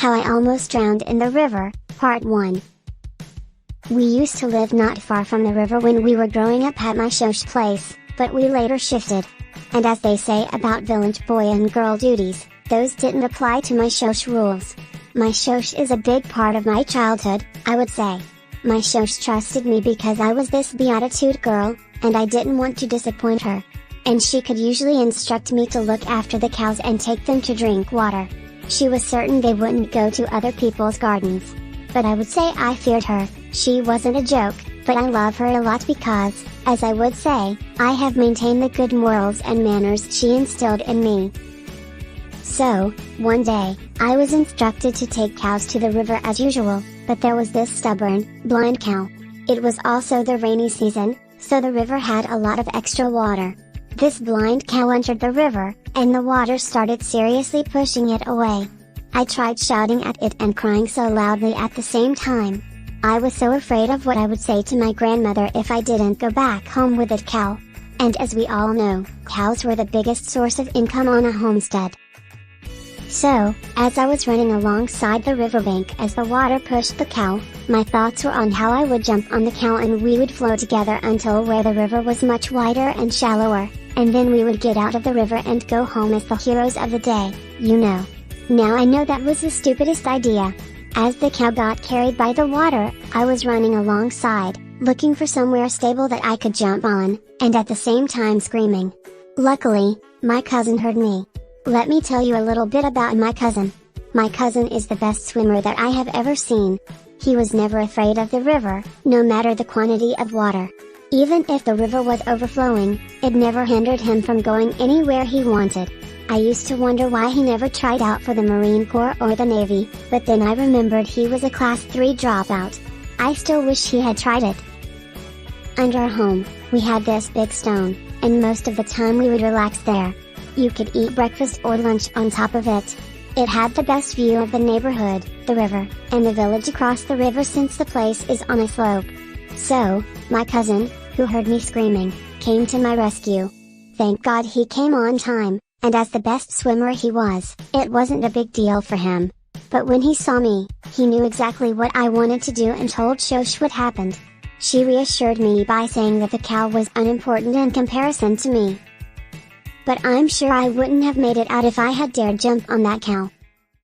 How I Almost Drowned in the River, Part 1. We used to live not far from the river when we were growing up at my shosh place, but we later shifted. And as they say about village boy and girl duties, those didn't apply to my shosh rules. My shosh is a big part of my childhood, I would say. My shosh trusted me because I was this beatitude girl, and I didn't want to disappoint her. And she could usually instruct me to look after the cows and take them to drink water. She was certain they wouldn't go to other people's gardens. But I would say I feared her. She wasn't a joke, but I love her a lot because, as I would say, I have maintained the good morals and manners she instilled in me. So, one day, I was instructed to take cows to the river as usual, but there was this stubborn, blind cow. It was also the rainy season, so the river had a lot of extra water. This blind cow entered the river, and the water started seriously pushing it away. I tried shouting at it and crying so loudly at the same time. I was so afraid of what I would say to my grandmother if I didn't go back home with that cow. And as we all know, cows were the biggest source of income on a homestead. So, as I was running alongside the riverbank as the water pushed the cow, my thoughts were on how I would jump on the cow and we would flow together until where the river was much wider and shallower, and then we would get out of the river and go home as the heroes of the day, you know. Now I know that was the stupidest idea. As the cow got carried by the water, I was running alongside, looking for somewhere stable that I could jump on, and at the same time screaming. Luckily, my cousin heard me. Let me tell you a little bit about my cousin. My cousin is the best swimmer that I have ever seen. He was never afraid of the river, no matter the quantity of water. Even if the river was overflowing, it never hindered him from going anywhere he wanted. I used to wonder why he never tried out for the Marine Corps or the Navy, but then I remembered he was a Class 3 dropout. I still wish he had tried it. Under our home, we had this big stone, and most of the time we would relax there. You could eat breakfast or lunch on top of it. It had the best view of the neighborhood, the river, and the village across the river since the place is on a slope. So, my cousin, who heard me screaming, came to my rescue. Thank God he came on time, and as the best swimmer he was, it wasn't a big deal for him. But when he saw me, he knew exactly what I wanted to do and told Shosh what happened. She reassured me by saying that the cow was unimportant in comparison to me. But I'm sure I wouldn't have made it out if I had dared jump on that cow.